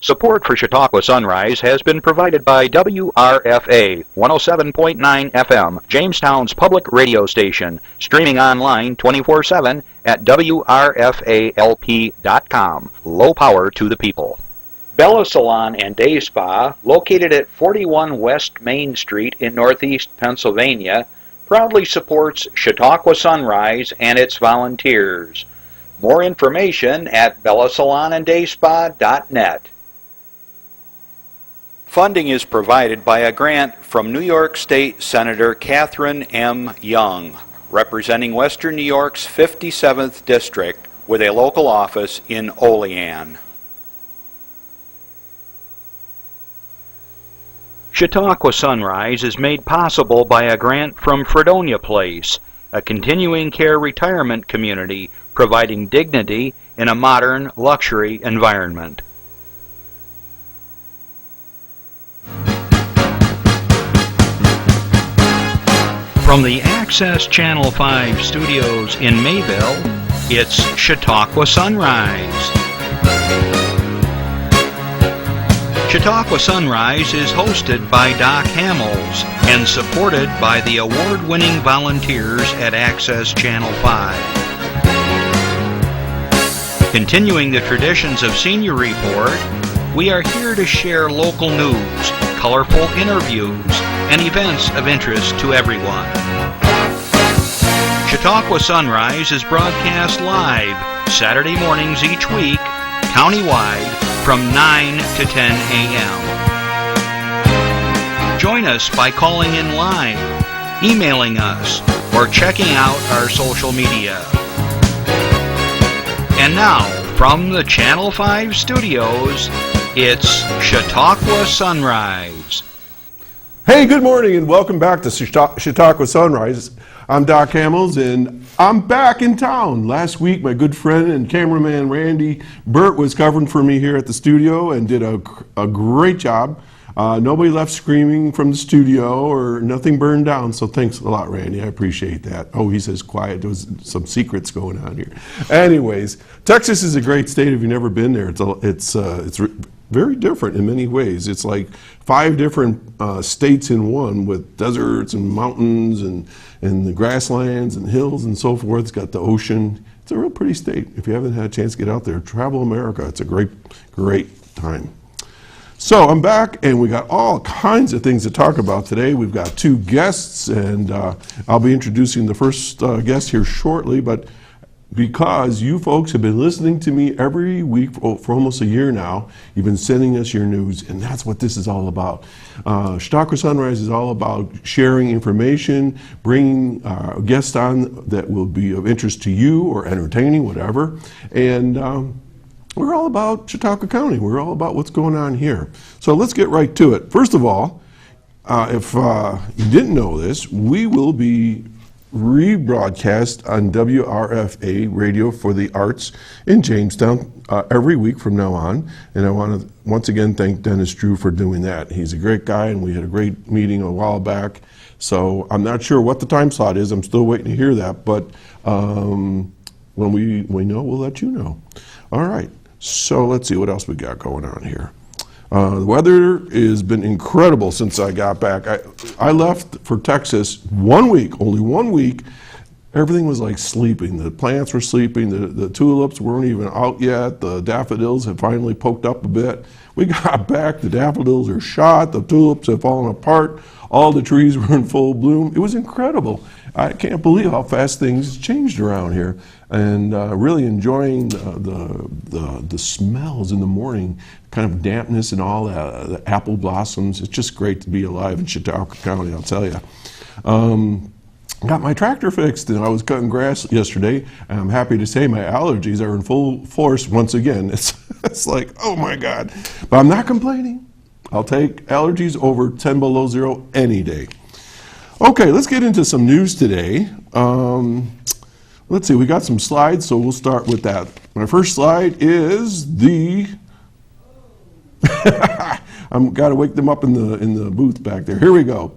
Support for Chautauqua Sunrise has been provided by WRFA 107.9 FM, Jamestown's public radio station, streaming online 24/7 at WRFALP.com. Low power to the people. Bella Salon and Day Spa, located at 41 West Main Street in Northeast Pennsylvania, proudly supports Chautauqua Sunrise and its volunteers. More information at bellasalonanddayspa.net. Funding is provided by a grant from New York State Senator Catherine M. Young, representing Western New York's 57th District with a local office in Olean. Chautauqua Sunrise is made possible by a grant from Fredonia Place, a continuing care retirement community providing dignity in a modern luxury environment. From the Access Channel 5 studios in Mayville, it's Chautauqua Sunrise. Chautauqua Sunrise is hosted by Doc Hamels and supported by the award-winning volunteers at Access Channel 5. Continuing the traditions of Senior Report, we are here to share local news, colorful interviews, and events of interest to everyone. Chautauqua Sunrise is broadcast live Saturday mornings each week, countywide, from 9 to 10 a.m. Join us by calling in live, emailing us, or checking out our social media. And now, from the Channel 5 studios, it's Chautauqua Sunrise. Hey, good morning and welcome back to Chautauqua Sunrise. I'm Doc Hamels and I'm back in town. Last week, my good friend and cameraman Randy Burt was covering for me here at the studio and did a great job. Nobody left screaming from the studio or nothing burned down, so thanks a lot, Randy. I appreciate that. Oh, he says quiet. There was some secrets going on here. Anyways, Texas is a great state. If you've never been there, it's very different in many ways. It's like 5 different states in one, with deserts and mountains and the grasslands and hills and so forth. It's got the ocean. It's a real pretty state. If you haven't had a chance to get out there, travel America. It's a great time. So I'm back, and we got all kinds of things to talk about today. We've got 2 guests, and I'll be introducing the first guest here shortly, but because you folks have been listening to me every week for almost a year now, you've been sending us your news, and that's what this is all about. Chautauqua Sunrise is all about sharing information, bringing guests on that will be of interest to you or entertaining, whatever. And we're all about Chautauqua County. We're all about what's going on here. So let's get right to it. First of all, if you didn't know this, we will be rebroadcast on WRFA Radio for the Arts in Jamestown every week from now on. And I want to once again thank Dennis Drew for doing that. He's a great guy, and we had a great meeting a while back. So I'm not sure what the time slot is. I'm still waiting to hear that. But when we know, we'll let you know. All right. So let's see what else we got going on here. The weather has been incredible since I got back. I left for Texas 1 week, only 1 week. Everything was like sleeping. The plants were sleeping. The tulips weren't even out yet. The daffodils had finally poked up a bit. We got back, the daffodils are shot. The tulips have fallen apart. All the trees were in full bloom. It was incredible. I can't believe how fast things changed around here. And really enjoying the smells in the morning, kind of dampness and all that, the apple blossoms. It's just great to be alive in Chautauqua County, I'll tell you. Got my tractor fixed, and I was cutting grass yesterday, and I'm happy to say my allergies are in full force once again. It's like, oh my God. But I'm not complaining. I'll take allergies over 10 below zero any day. Okay, let's get into some news today. Let's see, we got some slides, so we'll start with that. My first slide is I've got to wake them up in the booth back there. Here we go.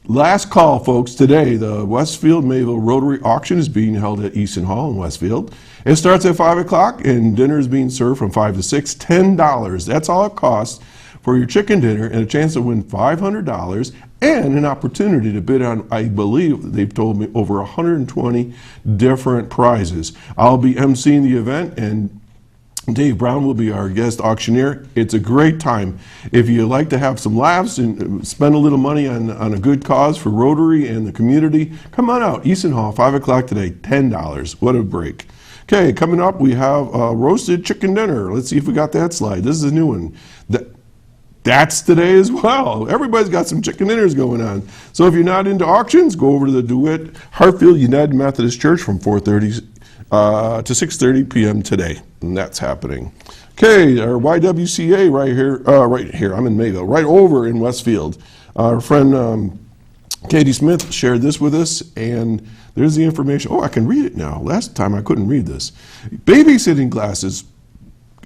Last call, folks. Today, the Westfield Mayville Rotary Auction is being held at Easton Hall in Westfield. It starts at 5 o'clock, and dinner is being served from 5 to 6, $10. That's all it costs for your chicken dinner and a chance to win $500 and an opportunity to bid on, I believe, they've told me, over 120 different prizes. I'll be emceeing the event, and Dave Brown will be our guest auctioneer. It's a great time. If you like to have some laughs and spend a little money on a good cause for Rotary and the community, come on out. Easton Hall, 5 o'clock today, $10. What a break. Okay, coming up, we have roasted chicken dinner. Let's see if we got that slide. This is a new one. That's today as well. Everybody's got some chicken dinners going on. So if you're not into auctions, go over to the DeWitt Hartfield United Methodist Church from 4:30 to 6:30 p.m. today, and that's happening. Okay, our YWCA right here. I'm in Mayville, right over in Westfield. Our friend Katie Smith shared this with us, and there's the information. Oh, I can read it now. Last time I couldn't read this. Babysitting classes.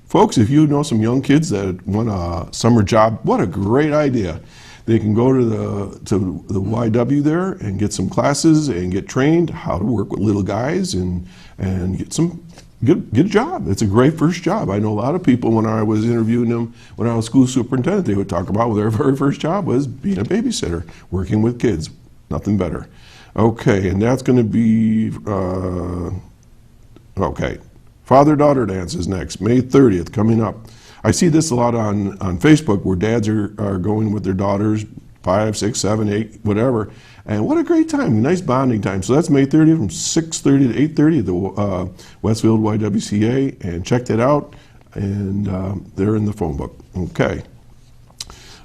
Folks, if you know some young kids that want a summer job, what a great idea. They can go to the YW there and get some classes and get trained how to work with little guys and get a job. It's a great first job. I know a lot of people, when I was interviewing them when I was school superintendent, they would talk about their very first job was being a babysitter, working with kids. Nothing better. Okay, and that's going to be, okay. Father-daughter dance is next, May 30th, coming up. I see this a lot on Facebook where dads are going with their daughters, 5, 6, 7, 8, whatever. And what a great time, nice bonding time. So that's May 30th from 6:30 to 8:30 at the Westfield YWCA. And check that out, and they're in the phone book. Okay.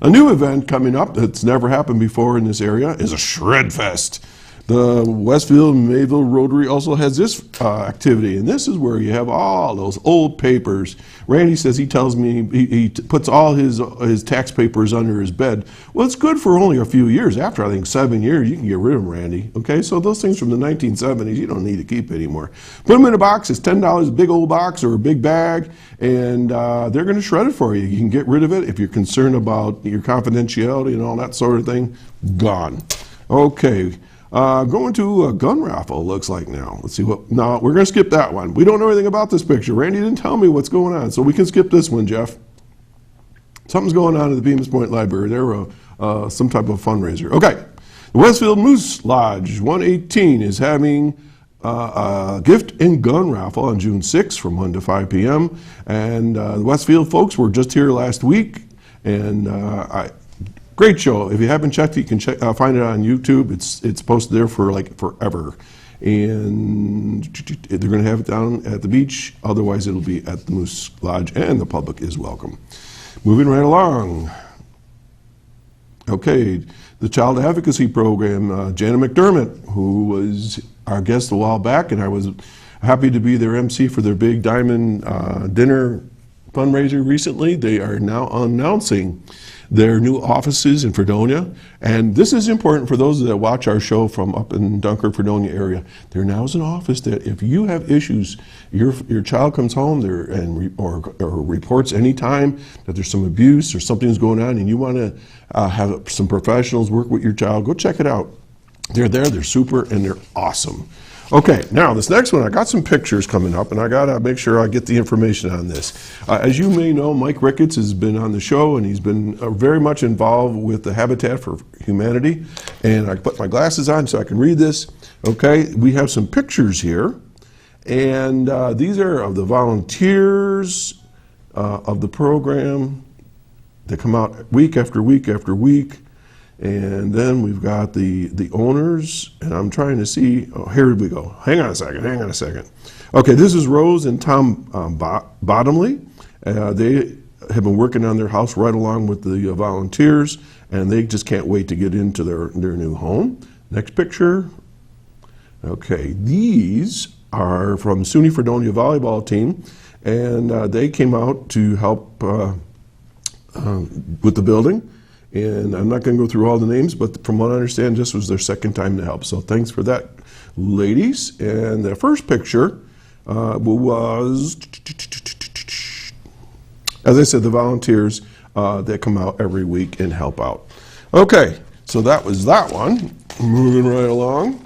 A new event coming up that's never happened before in this area is a Shred Fest. The Westfield Mayville Rotary also has this activity, and this is where you have all those old papers. Randy says he tells me he puts all his tax papers under his bed. Well, it's good for only a few years. After, I think, 7 years, you can get rid of them, Randy. Okay, so those things from the 1970s, you don't need to keep anymore. Put them in a box. It's $10, a big old box or a big bag, and they're going to shred it for you. You can get rid of it if you're concerned about your confidentiality and all that sort of thing. Gone. Okay. Going to a gun raffle, looks like now. Let's see what, no, we're going to skip that one. We don't know anything about this picture. Randy didn't tell me what's going on, so we can skip this one, Jeff. Something's going on at the Bemis Point Library. They're some type of fundraiser. Okay, the Westfield Moose Lodge 118 is having a gift and gun raffle on June 6th from 1 to 5 p.m. And the Westfield folks were just here last week, and great show. If you haven't checked it, you can find it on YouTube. It's posted there for like forever. And they're going to have it down at the beach. Otherwise, it'll be at the Moose Lodge, and the public is welcome. Moving right along. Okay, the Child Advocacy Program, Janet McDermott, who was our guest a while back, and I was happy to be their MC for their big diamond dinner fundraiser recently. They are now announcing their new offices in Fredonia, and this is important for those that watch our show from up in Dunkirk, Fredonia area. There now is an office that if you have issues, your child comes home there or reports anytime that there's some abuse or something's going on, and you want to have some professionals work with your child, go check it out. They're there, they're super, and they're awesome. Okay, now this next one, I got some pictures coming up, and I got to make sure I get the information on this. As you may know, Mike Ricketts has been on the show, and he's been very much involved with the Habitat for Humanity. And I put my glasses on so I can read this. Okay, we have some pictures here, and these are of the volunteers of the program that come out week after week after week. And then we've got the owners, and I'm trying to see, oh, here we go. Hang on a second. Okay, this is Rose and Tom Bottomley. They have been working on their house right along with the volunteers, and they just can't wait to get into their new home. Next picture. Okay, these are from SUNY Fredonia volleyball team, and they came out to help with the building. And I'm not going to go through all the names, but from what I understand, this was their second time to help. So thanks for that, ladies. And the first picture was, as I said, the volunteers that come out every week and help out. Okay, So that was that one. Moving right along.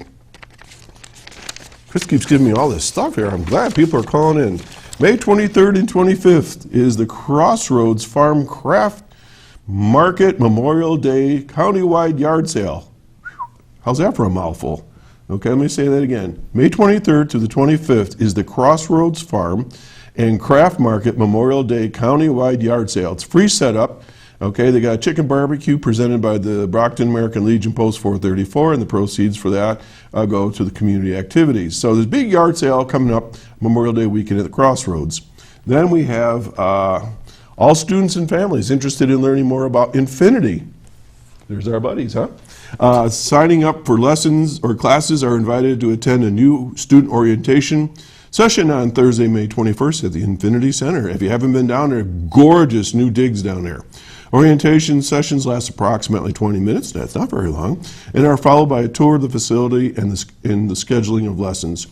Chris keeps giving me all this stuff here. I'm glad people are calling in. May 23rd and 25th is the Crossroads Farm Craft Market Memorial Day Countywide Yard Sale. How's that for a mouthful? Okay, let me say that again. May 23rd to the 25th is the Crossroads Farm and Craft Market Memorial Day Countywide Yard Sale. It's free setup. Okay, they got chicken barbecue presented by the Brockton American Legion Post 434, and the proceeds for that go to the community activities. So there's a big yard sale coming up Memorial Day weekend at the Crossroads. Then we have all students and families interested in learning more about Infinity. There's our buddies, huh? Signing up for lessons or classes are invited to attend a new student orientation session on Thursday, May 21st at the Infinity Center. If you haven't been down there, gorgeous new digs down there. Orientation sessions last approximately 20 minutes, that's not very long, and are followed by a tour of the facility and the scheduling of lessons.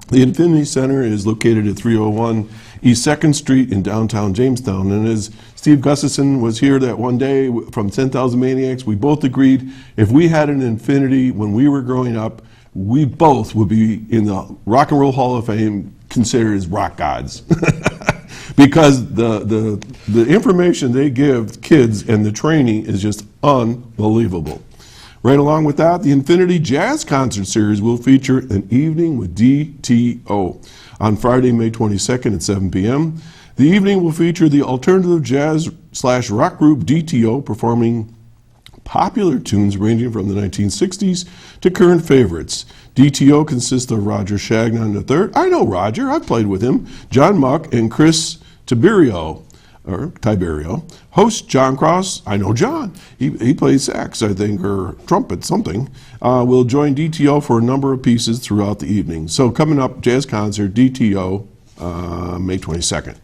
The Infinity Center is located at 301 East 2nd Street in downtown Jamestown. And as Steve Gustafson was here that one day from 10,000 Maniacs, we both agreed if we had an Infinity when we were growing up, we both would be in the Rock and Roll Hall of Fame considered as rock gods. Because the information they give kids and the training is just unbelievable. Right along with that, the Infinity Jazz Concert Series will feature an evening with DTO on Friday, May 22nd at 7 p.m. The evening will feature the alternative jazz/rock group DTO performing popular tunes ranging from the 1960s to current favorites. DTO consists of Roger Shagnon III. I know Roger, I've played with him. John Muck and Chris Tiberio. Host John Cross, I know John. He plays sax, I think, or trumpet, something. Will join DTO for a number of pieces throughout the evening. So coming up, jazz concert, DTO, May 22nd.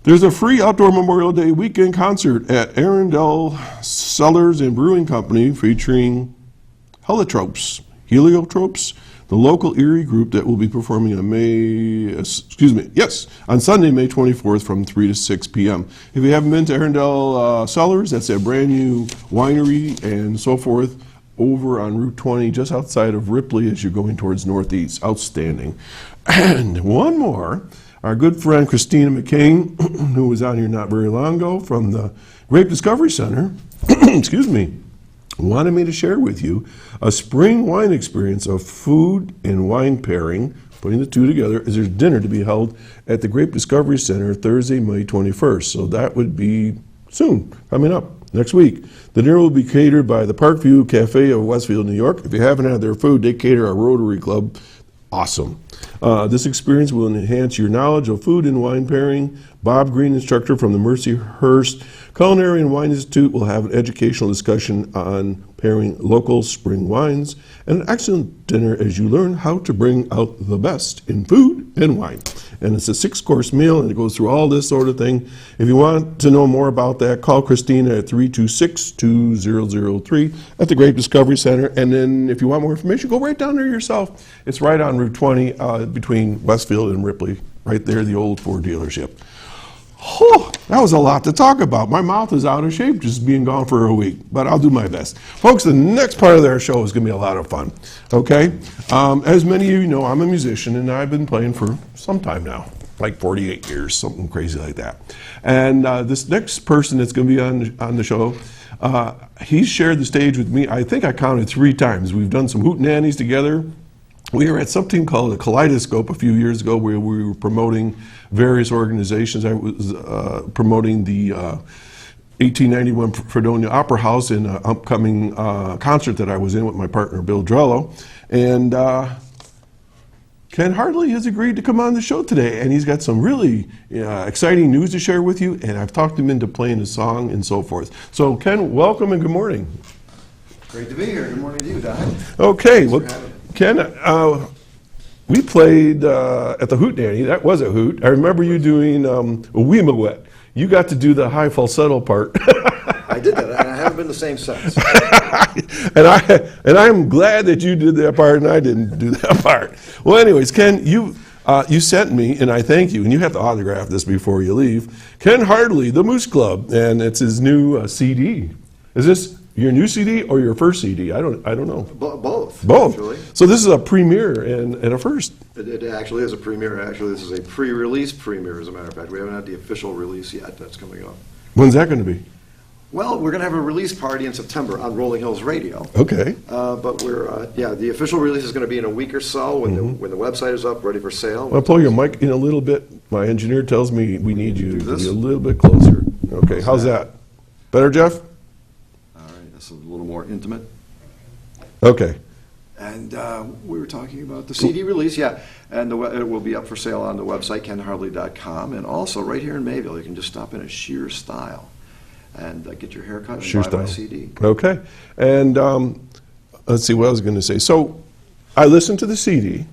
There's a free outdoor Memorial Day weekend concert at Arundel Cellars and Brewing Company featuring Heliotropes, the local Erie group that will be performing on on Sunday, May 24th from 3 to 6 p.m. If you haven't been to Arundel Cellars, that's a brand new winery and so forth over on Route 20, just outside of Ripley as you're going towards Northeast. Outstanding. And one more. Our good friend Christina McCain, who was out here not very long ago from the Grape Discovery Center, wanted me to share with you a spring wine experience of food and wine pairing, putting the two together, as there's dinner to be held at the Grape Discovery Center Thursday, May 21st. So that would be soon, coming up next week. The dinner will be catered by the Parkview Cafe of Westfield, New York. If you haven't had their food, they cater our Rotary Club. Awesome. This experience will enhance your knowledge of food and wine pairing. Bob Green, instructor from the Mercyhurst Culinary and Wine Institute, will have an educational discussion on pairing local spring wines, and an excellent dinner as you learn how to bring out the best in food and wine. And it's a 6-course meal, and it goes through all this sort of thing. If you want to know more about that, call Christina at 326-2003 at the Grape Discovery Center. And then if you want more information, go right down there yourself. It's right on Route 20 between Westfield and Ripley, right there, the old Ford dealership. Oh, that was a lot to talk about. My mouth is out of shape just being gone for a week, but I'll do my best. Folks, the next part of our show is going to be a lot of fun, okay? As many of you know, I'm a musician, and I've been playing for some time now, like 48 years, something crazy like that. And this next person that's going to be on the show, he's shared the stage with me, I think I counted 3 times. We've done some hootenannies together. We were at something called a Kaleidoscope a few years ago where we were promoting various organizations. I was promoting the 1891 Fredonia Opera House in an upcoming concert that I was in with my partner Bill Drello. And Ken Hartley has agreed to come on the show today, and he's got some really exciting news to share with you, and I've talked him into playing a song and so forth. So Ken, welcome and good morning. Great to be here. Good morning to you, Doc. Okay, well, Ken, we played at the Hootenanny. That was a hoot. I remember you doing a Weemawet. You got to do the high falsetto part. I did that, and I haven't been the same since. and I'm glad that you did that part and I didn't do that part. Well, anyways, Ken, you sent me, and I thank you, and you have to autograph this before you leave, Ken Hartley, The Moose Club, and it's his new CD. Is this your new CD or your first CD? I don't know. Both. Both. Actually. So this is a premiere and a first. It actually is a premiere. Actually, this is a pre-release premiere, as a matter of fact. We haven't had the official release yet. That's coming up. When's that going to be? Well, we're going to have a release party in September on Rolling Hills Radio. Okay. But the official release is going to be in a week or so when the website is up, ready for sale. I'll pull your mic in a little bit. My engineer tells me we need you to this? be a little bit closer. Okay, how's that? Better, Jeff? All right, that's a little more intimate. Okay. And we were talking about the CD release, yeah. And it will be up for sale on the website, kenhartley.com. And also right here in Mayville, you can just stop in at Sheer Style and get your hair cut and buy my CD. Okay. And let's see what I was going to say. So I listened to the CD,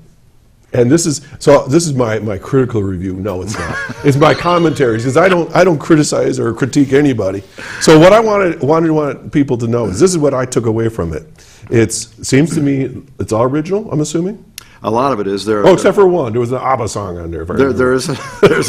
and this is my critical review. No, it's not. It's my commentaries, because I don't criticize or critique anybody. So what I wanted people to know is this is what I took away from it. It seems to me it's all original, I'm assuming? A lot of it is there. Oh, except for one. There was an ABBA song on there. There's an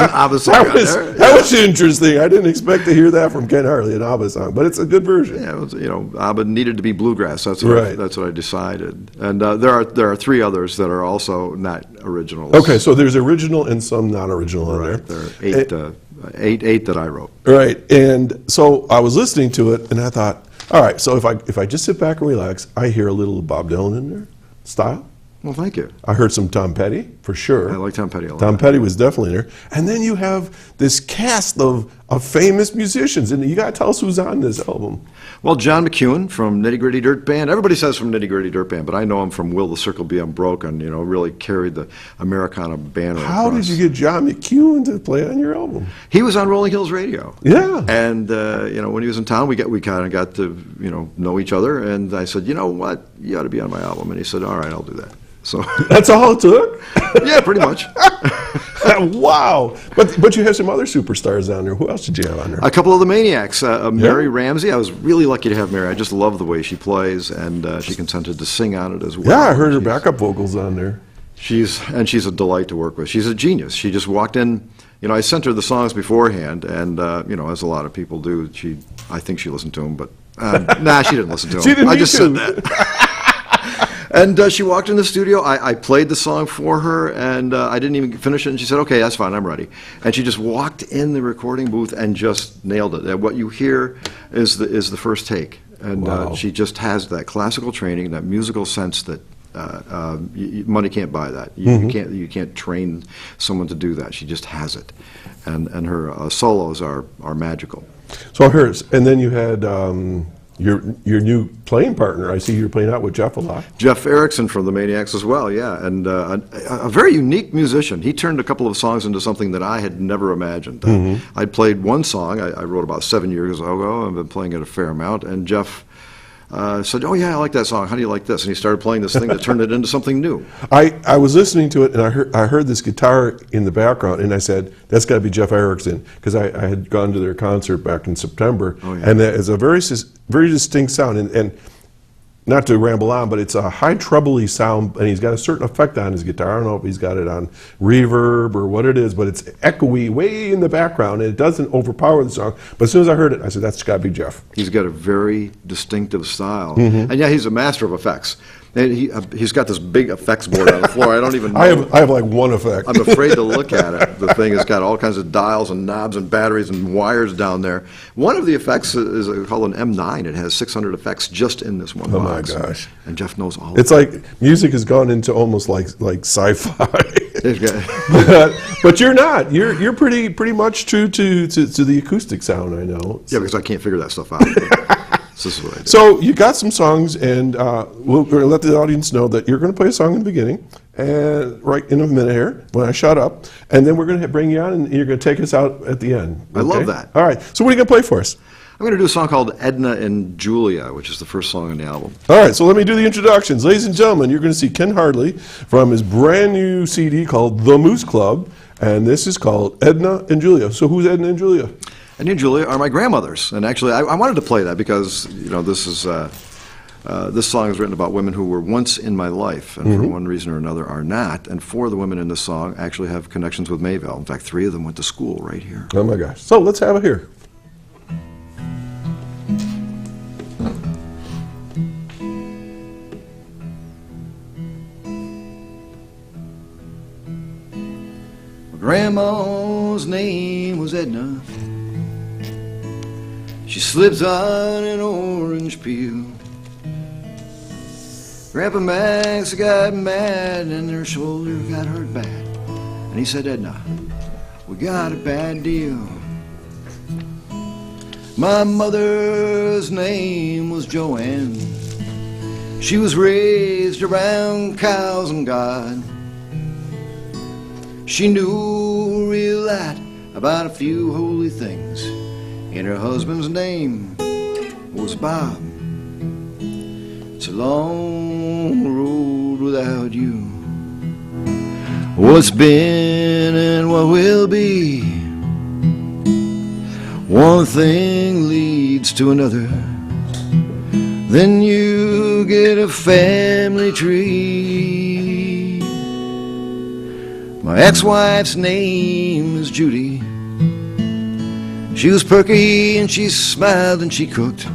ABBA song on there. That was interesting. I didn't expect to hear that from Ken Hartley, an ABBA song, but it's a good version. Yeah, ABBA needed to be bluegrass. That's what I decided. And there are three others that are also not originals. Okay, so there's original and some non-original on there. There are eight that I wrote. Right, and so I was listening to it, and I thought, all right, so if I just sit back and relax, I hear a little Bob Dylan in there, style. Well, thank you. I heard some Tom Petty, for sure. I like Tom Petty a lot. Tom Petty was definitely there. And then you have this cast of famous musicians, and you got to tell us who's on this album. Well, John McEwen from Nitty Gritty Dirt Band. Everybody says from Nitty Gritty Dirt Band, but I know him from Will the Circle Be Unbroken, really carried the Americana banner How across. did you get John McEwen to play on your album? He was on Rolling Hills Radio. Yeah. And, when he was in town, we kind of got to, know each other. And I said, you know what? You ought to be on my album. And he said, all right, I'll do that. So that's all it took? Yeah, pretty much. Wow. But you have some other superstars on there. Who else did you have on there? A couple of the Maniacs. Mary Ramsey. I was really lucky to have Mary. I just love the way she plays, and she consented to sing on it as well. Yeah, I heard her backup vocals on there. She's a delight to work with. She's a genius. She just walked in. I sent her the songs beforehand, and as a lot of people do, I think she listened to them, but nah, she didn't listen to them. She didn't I just said that. And she walked in the studio. I played the song for her, and I didn't even finish it. And she said, "Okay, that's fine. I'm ready." And she just walked in the recording booth and just nailed it. And what you hear is the first take, and Wow. she just has that classical training, that musical sense that money can't buy that. You can't train someone to do that. She just has it, and her solos are magical. So here's, and then you had your new playing partner. I see you're playing out with Jeff a lot. Jeff Erickson from the Maniacs as well, yeah, and a very unique musician. He turned a couple of songs into something that I had never imagined. I'd played one song I wrote about 7 years ago. I've been playing it a fair amount, and Jeff said, "Oh yeah, I like that song. How do you like this?" And he started playing this thing that turned it into something new. I was listening to it, and I heard this guitar in the background, and I said, "That's got to be Jeff Erickson," because I had gone to their concert back in September, and that is a very distinct sound, and not to ramble on, but it's a high treble-y sound, and he's got a certain effect on his guitar. I don't know if he's got it on reverb or what it is, but it's echoey way in the background, and it doesn't overpower the song. But as soon as I heard it, I said, that's got to be Jeff. He's got a very distinctive style, and yeah, he's a master of effects. And he's got this big effects board on the floor. I don't even know. I have like one effect. I'm afraid to look at it. The thing has got all kinds of dials and knobs and batteries and wires down there. One of the effects is called an M9. It has 600 effects just in this one box. Oh my gosh. And Jeff knows all of It's like music has gone into almost like sci-fi. But you're not. You're pretty much true to the acoustic sound, I know. Yeah, because I can't figure that stuff out. So you got some songs, and we're going to let the audience know that you're going to play a song in the beginning, and right in a minute here, when I shut up, and then we're going to bring you on, and you're going to take us out at the end. I love that. All right. So what are you going to play for us? I'm going to do a song called Edna and Julia, which is the first song on the album. All right. So let me do the introductions. Ladies and gentlemen, you're going to see Ken Hartley from his brand new CD called The Moose Club, and this is called Edna and Julia. So who's Edna and Julia? Edna and Julia are my grandmothers, and actually I wanted to play that because this is this song is written about women who were once in my life, and for one reason or another are not. And 4 of the women in this song actually have connections with Mayville. In fact, 3 of them went to school right here. Oh my gosh! So let's have it here. Grandma's name was Edna. She slipped on an orange peel. Grandpa Max got mad and her shoulder got hurt bad. And he said, Edna, we got a bad deal. My mother's name was Joanne. She was raised around cows and God. She knew real lot about a few holy things, and her husband's name was Bob. It's a long road without you. What's been and what will be, one thing leads to another. Then you get a family tree. My ex-wife's name is Judy. She was perky and she smiled and she cooked.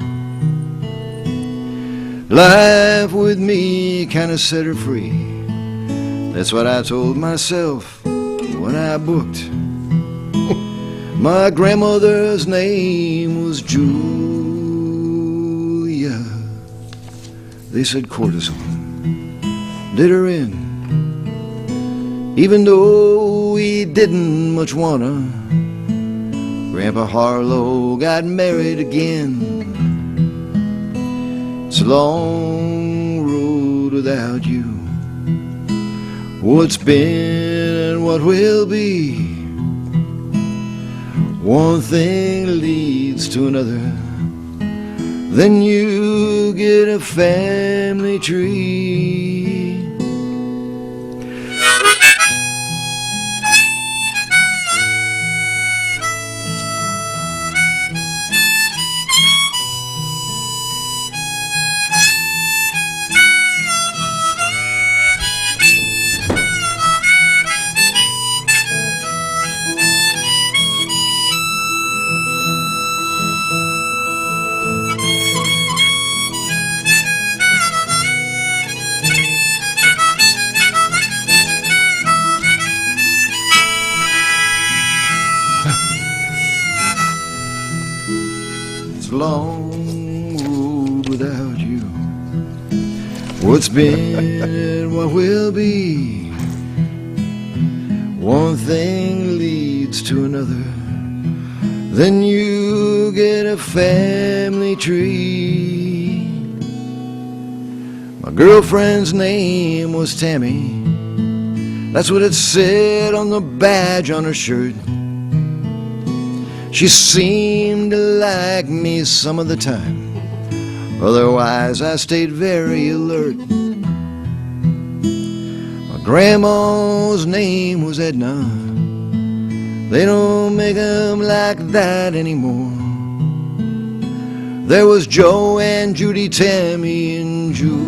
Life with me kind of set her free. That's what I told myself when I booked. My grandmother's name was Julia. They said cortisone did her in. Even though we didn't much wanna, Grandpa Harlow got married again. It's a long road without you. What's been and what will be, one thing leads to another. Then you get a family tree. Long road without you. What's been and what will be, one thing leads to another. Then you get a family tree. My girlfriend's name was Tammy. That's what it said on the badge on her shirt. She seemed to like me some of the time. Otherwise, I stayed very alert. My grandma's name was Edna. They don't make 'em like that anymore. There was Joe and Judy, Tammy and Julia.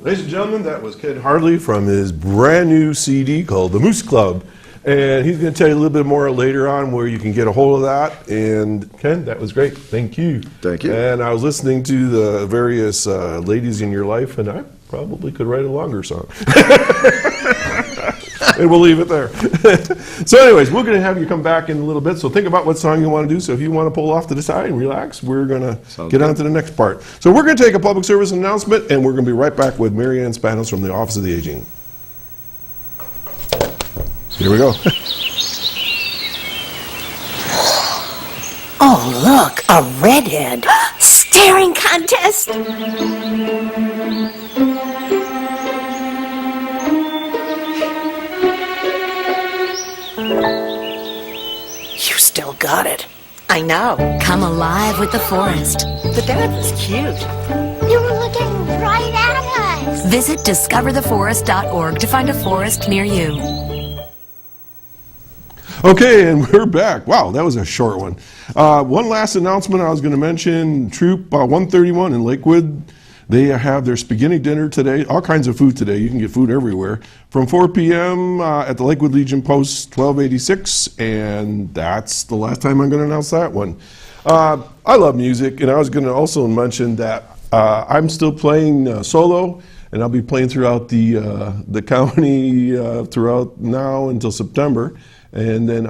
Ladies and gentlemen, that was Ken Hartley from his brand new CD called The Moose Club. And he's going to tell you a little bit more later on where you can get a hold of that. And Ken, that was great. Thank you. Thank you. And I was listening to the various ladies in your life, and I probably could write a longer song. And we'll leave it there. So anyways, we're going to have you come back in a little bit. So think about what song you want to do. So if you want to pull off to the side and relax, we're going to get on to the next part. So we're going to take a public service announcement, and we're going to be right back with Mary Ann Spanos from the Office of the Aging. Here we go. Oh, look, a redhead. Staring contest. You still got it. I know. Come alive with the forest. The dad was cute. You were looking right at us. Visit discovertheforest.org to find a forest near you. Okay, and we're back. Wow, that was a short one. One last announcement I was going to mention. Troop 131 in Lakewood, They have their spaghetti dinner today, all kinds of food today. You can get food everywhere. From 4 p.m. At the Lakewood Legion Post 1286, and that's the last time I'm going to announce that one. I love music, and I was going to also mention that I'm still playing solo, and I'll be playing throughout the county throughout now until September. And then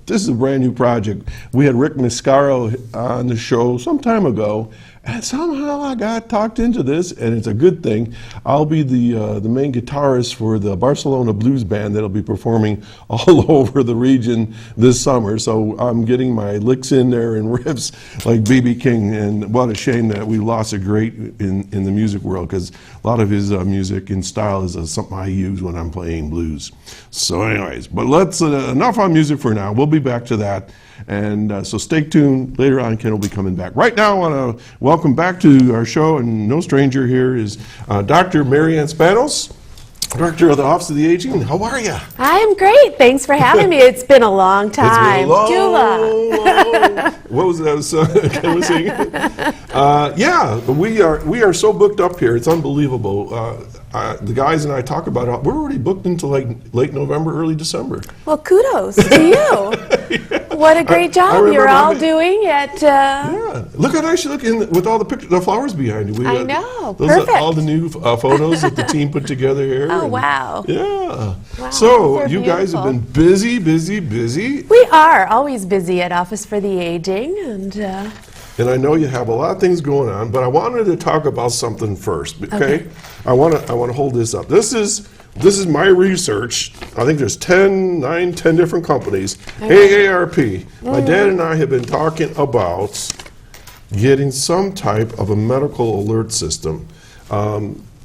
this is a brand new project. We had Rick Mascaro on the show some time ago, and somehow I got talked into this, and it's a good thing. I'll be the main guitarist for the Barcelona Blues Band that'll be performing all over the region this summer. So I'm getting my licks in there and riffs like B.B. King, and what a shame that we lost a great in the music world, because a lot of his music and style is something I use when I'm playing blues. So anyways, but let's enough on music for now. We'll be back to that. And so stay tuned. Later on, Ken will be coming back. Right now, I want to welcome back to our show, and no stranger here is Dr. Marianne Spanos, Director of the Office of the Aging. How are you? I'm great. Thanks for having me. It's been a long time. It's been a long. What was that song Ken was singing? Yeah, we are so booked up here. It's unbelievable. The guys and I talk about it. We're already booked into like late November, early December. Well, kudos to you. What a great job you're all doing at... Yeah, look how nice you look with all the pictures, the flowers behind you. I know, those perfect. Are all the new photos that the team put together here. Oh, wow. Yeah. Wow, so you beautiful. guys have been busy, busy, busy. We are always busy at Office for the Aging, And I know you have a lot of things going on, but I wanted to talk about something first. Okay. I want to hold this up. This is my research. I think there's 10 different companies. Okay. AARP. My dad and I have been talking about getting some type of a medical alert system.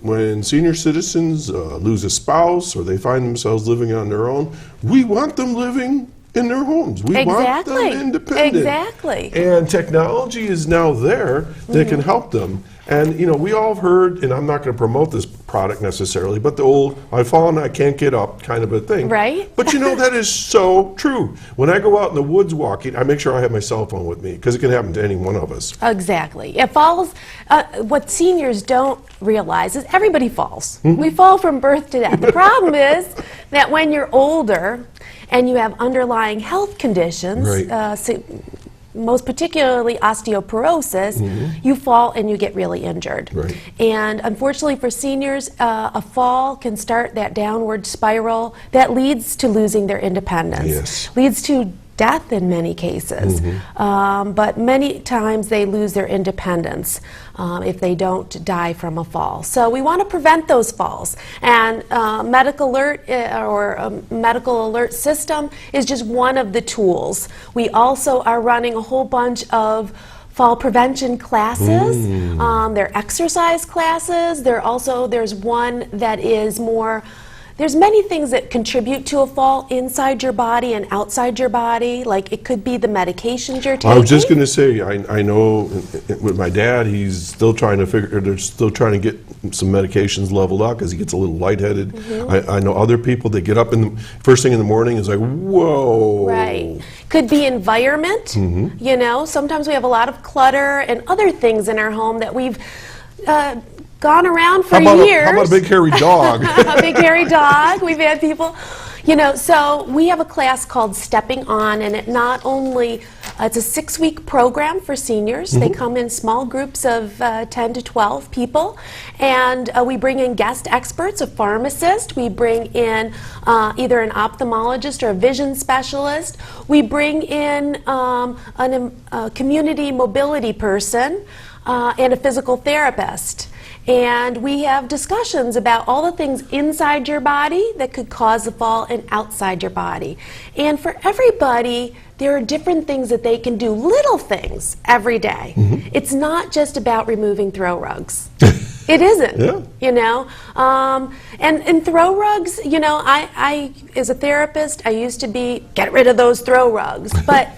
When senior citizens lose a spouse or they find themselves living on their own, we want them living in their homes. We want them independent. Exactly. And technology is now there that can help them. And we all have heard, and I'm not going to promote this product necessarily, but the old "I've fallen, I can't get up" kind of a thing. Right. But that is so true. When I go out in the woods walking, I make sure I have my cell phone with me, because it can happen to any one of us. Exactly. It falls. What seniors don't realize is everybody falls. We fall from birth to death. The problem is that when you're older and you have underlying health conditions, Right. Most particularly osteoporosis, you fall and you get really injured. Right. And unfortunately for seniors, a fall can start that downward spiral that leads to losing their independence. Yes. Leads to death in many cases. But many times they lose their independence if they don't die from a fall. So we want to prevent those falls. And medical alert or a medical alert system is just one of the tools. We also are running a whole bunch of fall prevention classes. They're exercise classes. There's one that is more. There's many things that contribute to a fall inside your body and outside your body. Like it could be the medications you're taking. I was just going to say, I know with my dad, he's still trying to they're still trying to get some medications leveled out because he gets a little lightheaded. I know other people that get up first thing in the morning is like, whoa. Right. Could be environment. Sometimes we have a lot of clutter and other things in our home that we've gone around for years. How about a big hairy dog? A big hairy dog. We've had people, so we have a class called Stepping On, and it's a 6-week program for seniors. They come in small groups of 10 to 12 people, and we bring in guest experts, a pharmacist. We bring in either an ophthalmologist or a vision specialist. We bring in a community mobility person and a physical therapist. And we have discussions about all the things inside your body that could cause a fall and outside your body. And for everybody, there are different things that they can do, little things every day. It's not just about removing throw rugs. It isn't, and throw rugs, I as a therapist, I used to get rid of those throw rugs, but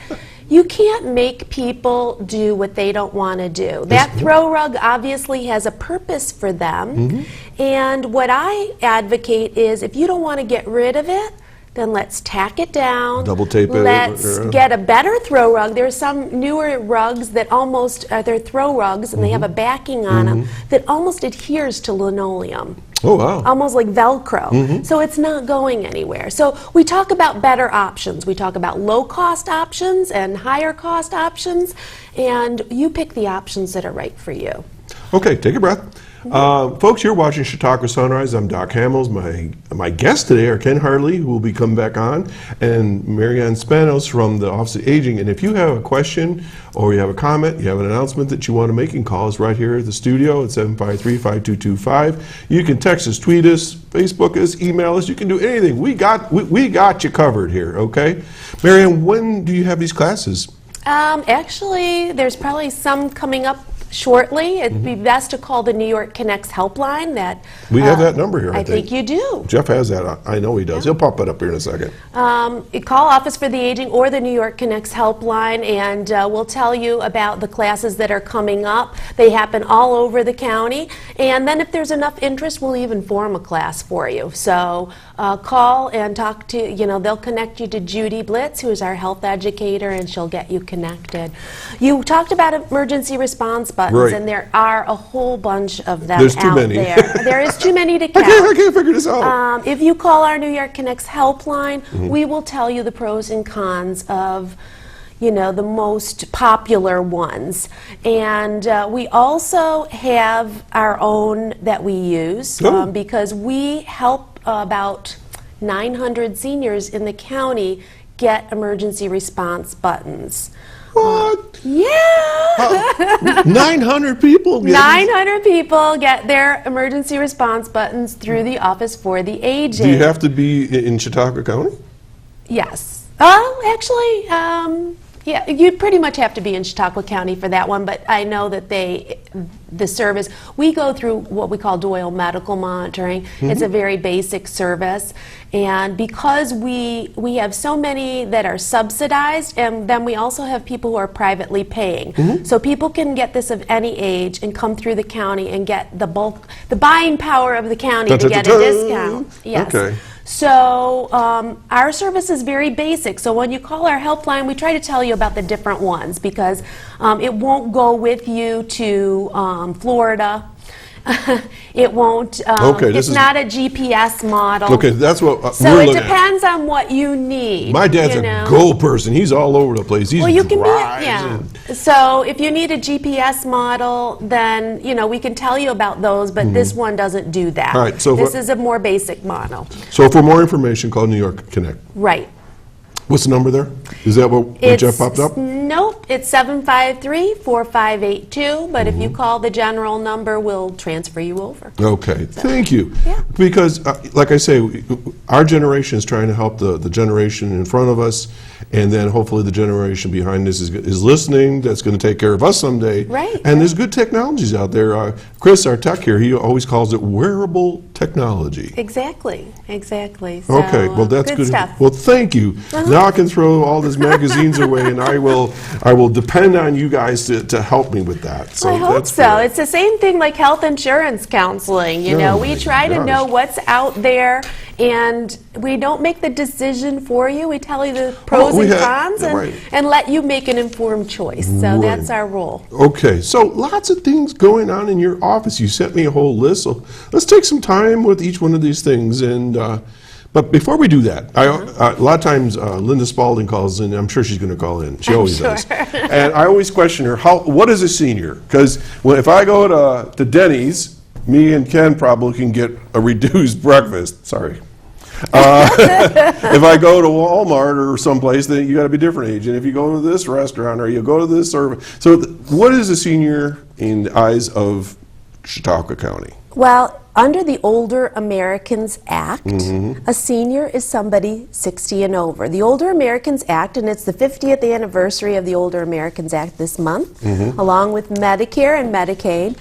you can't make people do what they don't want to do. That throw rug obviously has a purpose for them. And what I advocate is if you don't want to get rid of it, then let's tack it down. Double tape it. Let's get a better throw rug. There's some newer rugs that almost, they're throw rugs, and they have a backing on them that almost adheres to linoleum. Oh, wow. Almost like Velcro. So it's not going anywhere. So we talk about better options. We talk about low-cost options and higher-cost options, and you pick the options that are right for you. Okay, take a breath. Folks, you're watching Chautauqua Sunrise. I'm Doc Hamels. My guests today are Ken Hartley, who will be coming back on, and Marianne Spanos from the Office of Aging. And if you have a question or you have a comment, you have an announcement that you want to make, you can call us right here at the studio at 753-5225. You can text us, tweet us, Facebook us, email us. You can do anything. We got you covered here, okay? Marianne, when do you have these classes? Actually, there's probably some coming up shortly. It'd be best to call the New York Connects helpline. That we have that number here, I think you do. Jeff has that. I know he does. He'll pop it up here in a second. You call Office for the Aging or the New York Connects helpline, and we'll tell you about the classes that are coming up. They happen all over the county, and then if there's enough interest, we'll even form a class for you. So call and talk to, they'll connect you to Judy Blitz, who is our health educator, and she'll get you connected. You talked about emergency response buttons, right, and there are a whole bunch of them There's too out many. there. There is too many to count. I can't figure this out. If you call our New York Connects helpline, we will tell you the pros and cons of the most popular ones. And we also have our own that we use because we help about 900 seniors in the county get emergency response buttons. What? Yeah! 900 people? 900 people get their emergency response buttons through the Office for the Aging. Do you have to be in Chautauqua County? Yes. Actually, yeah, you'd pretty much have to be in Chautauqua County for that one, but I know that the service, we go through what we call Doyle Medical Monitoring. It's a very basic service, and because we have so many that are subsidized, and then we also have people who are privately paying. So people can get this of any age and come through the county and get the buying power of the county to get a discount. Yes. Okay. So our service is very basic. So when you call our helpline, we try to tell you about the different ones because it won't go with you to Florida. It won't. It's not a GPS model. Okay, that's what So we're it looking at. depends on what you need. My dad's a go person. He's all over the place. He's Well, you can drives So if you need a GPS model, then we can tell you about those, but this one doesn't do that. All right, so this is a more basic model. So for more information, call New York Connect. Right. What's the number there? Is that what Jeff popped up? Nope, it's 753-4582, but if you call the general number, we'll transfer you over. Okay, thank you. Yeah. Because, like I say, our generation is trying to help the generation in front of us, and then hopefully the generation behind us is listening, that's going to take care of us someday. Right. And there's good technologies out there. Chris, our tech here, he always calls it wearable technology. Exactly. So, Okay, well that's good. stuff. Well, thank you. Now I can throw all these magazines away, and I will depend on you guys to help me with that. So I hope that's so. good. It's the same thing like health insurance counseling. Oh We my try to gosh. know what's out there, and we don't make the decision for you. We tell you the pros and cons, and let you make an informed choice. So that's our role. Okay, so lots of things going on in your office. You sent me a whole list, so let's take some time with each one of these things. And but before we do that, a lot of times Linda Spalding calls in. I'm sure she's going to call in. She always does. And I always question her, what is a senior? Because if I go to Denny's, me and Ken probably can get a reduced breakfast. Sorry. If I go to Walmart or someplace, then you got to be different age. And if you go to this restaurant or you go to this service, so what is a senior in the eyes of Chautauqua County? Well, under the Older Americans Act, a senior is somebody 60 and over. The Older Americans Act, and it's the 50th anniversary of the Older Americans Act this month, along with Medicare and Medicaid.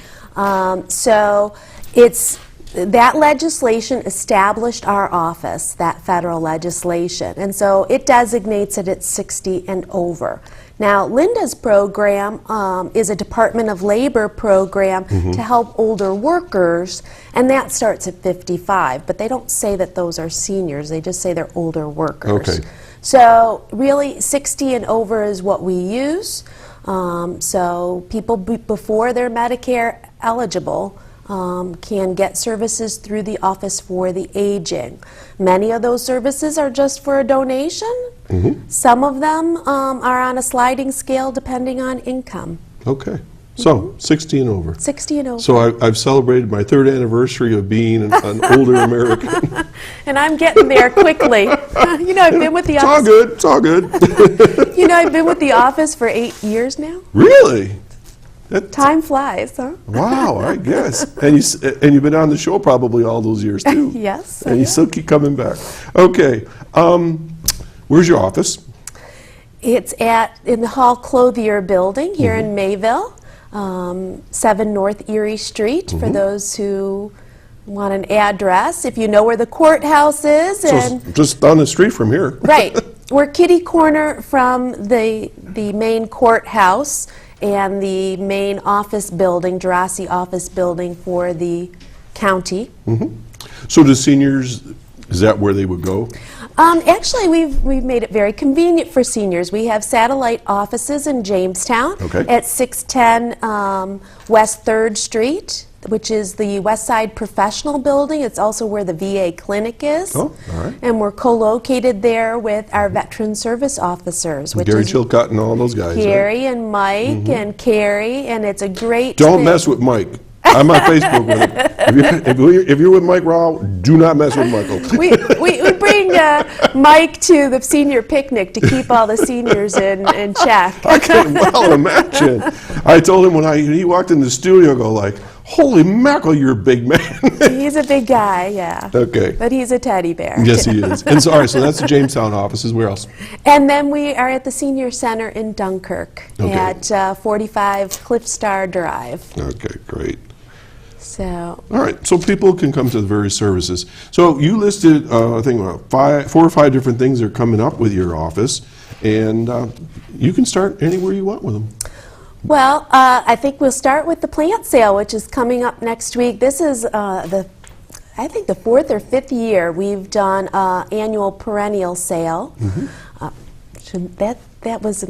So it's that legislation established our office, that federal legislation, and so it designates it at 60 and over. Now, Linda's program is a Department of Labor program to help older workers, and that starts at 55, but they don't say that those are seniors, they just say they're older workers. Okay. So really 60 and over is what we use. So people before they're Medicare eligible can get services through the Office for the Aging. Many of those services are just for a donation. Some of them are on a sliding scale depending on income. Okay. So, 60 and over. 60 and over. So I've celebrated my 3rd anniversary of being an older American. And I'm getting there quickly. You know, I've been with the It's all office. good. It's all good. You know, I've been with the office for 8 years now. Really? Time flies, huh? Wow, I guess. And you've been on the show probably all those years too. Yes. And you still keep coming back. Okay. Where's your office? It's in the Hall Clothier building here in Mayville, 7 North Erie Street, for those who want an address. If you know where the courthouse is. So it's just down the street from here. Right. We're kitty corner from the main courthouse and the main office building, Jurassic office building for the county. So do seniors, is that where they would go? Actually, we've made it very convenient for seniors. We have satellite offices in Jamestown at 610 West 3rd Street, which is the West Side Professional Building. It's also where the VA clinic is. Oh, all right. And we're co-located there with our veteran service officers, which Gary is Chilcott and all those guys. Right? Gary and Mike and Carrie, and it's a great Don't thing. mess with Mike. I'm on Facebook with him. If you're with Mike Rao, do not mess with Michael. We bring Mike to the senior picnic to keep all the seniors in check. I can well imagine. I told him when he walked in the studio, I go like, holy mackerel, you're a big man. He's a big guy, yeah. Okay. But he's a teddy bear. Yes, he is. And so, all right, so that's the Jamestown offices. Where else? And then we are at the Senior Center in Dunkirk Okay. at 45 Cliff Star Drive. Okay, great. So, All right, so people can come to the various services. So you listed, I think, 4 or 5 different things that are coming up with your office, and you can start anywhere you want with them. well, I think we'll start with the plant sale, which is coming up next week. This is I think the 4th or 5th year we've done annual perennial sale. That was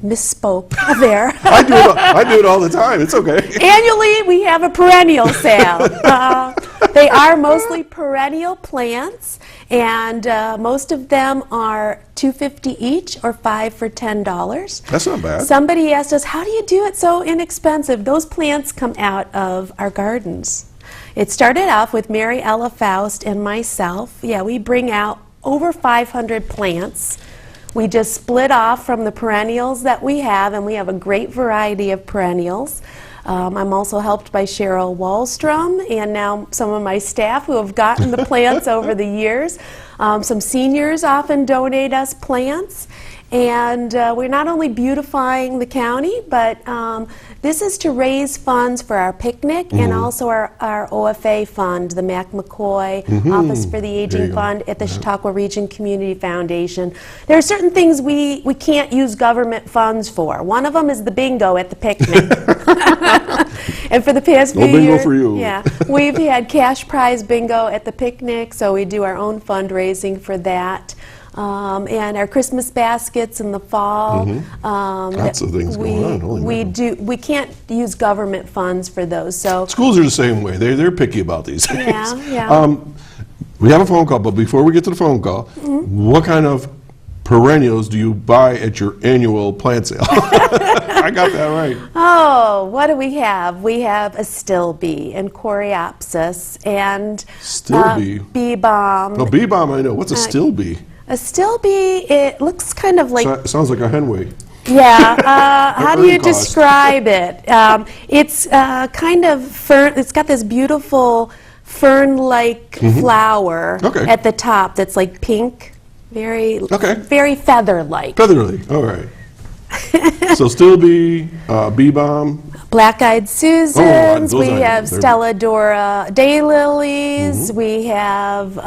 misspoke there. I do it all the time. It's okay. Annually, we have a perennial sale. They are mostly perennial plants, and most of them are $2.50 each or 5 for $10. That's not bad. Somebody asked us, how do you do it so inexpensive? Those plants come out of our gardens. It started off with Mary Ella Faust and myself. Yeah, we bring out over 500 plants. We just split off from the perennials that we have, and we have a great variety of perennials. I'm also helped by Cheryl Wallstrom and now some of my staff who have gotten the plants over the years. Some seniors often donate us plants. And we're not only beautifying the county, but this is to raise funds for our picnic and also our OFA fund, the Mac McCoy Office for the Aging Fund at the Chautauqua Region Community Foundation. There are certain things we can't use government funds for. One of them is the bingo at the picnic. And for the past few bingo years, for you. yeah, we've had cash prize bingo at the picnic, so we do our own fundraising for that. And our Christmas baskets in the fall. Lots of things going on. Holy mackerel. We can't use government funds for those. So Schools are the same way. They're picky about these things. yeah. We have a phone call, but before we get to the phone call, what kind of perennials do you buy at your annual plant sale? I got that right. Oh, what do we have? We have a still bee and coreopsis and Still bee. bee balm. No, bee balm I know. What's a still bee? A still bee, it looks kind of like Sounds like a henway. yeah. How do you Earn cost. describe it? It's kind of fern. It's got this beautiful fern-like flower Okay. at the top that's like pink, very Okay. very feather-like. Featherly. All right. So still bee, bee balm. Black-eyed Susans. those We I- have they're- Stelladora daylilies. We have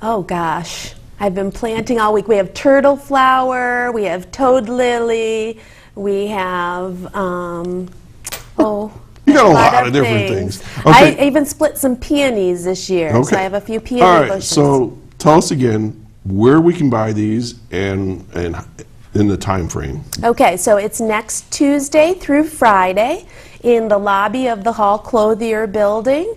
oh gosh, I've been planting all week. We have turtle flower, we have toad lily, we have, You got a lot of different things. I even split some peonies this year, so I have a few peony All right, bushes. so tell us again where we can buy these and in the time frame. Okay, so it's next Tuesday through Friday in the lobby of the Hall Clothier building.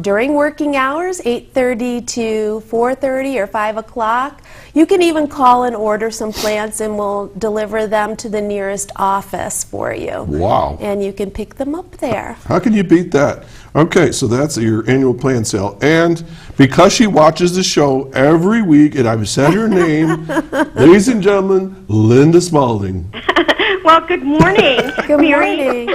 During working hours, 8:30 to 4:30 or 5 o'clock. You can even call and order some plants and we'll deliver them to the nearest office for you. Wow. And you can pick them up there. How can you beat that? Okay, so that's your annual plant sale. And because she watches the show every week, and I've said her name, ladies and gentlemen, Linda Spalding. Well, good morning. Good morning.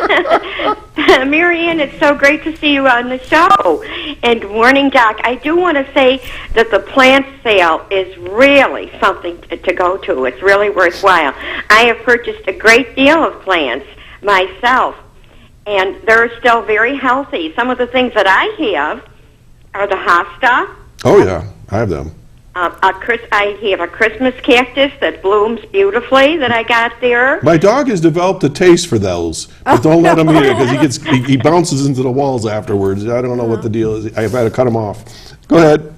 Marianne, it's so great to see you on the show. And good morning, Doc. I do want to say that the plant sale is really something to go to. It's really worthwhile. I have purchased a great deal of plants myself, and they're still very healthy. Some of the things that I have are the hosta. Oh, yeah, I have them. I have a Christmas cactus that blooms beautifully that I got there. My dog has developed a taste for those, but don't let him eat it because he bounces into the walls afterwards. I don't know what the deal is. I've had to cut him off. Go ahead.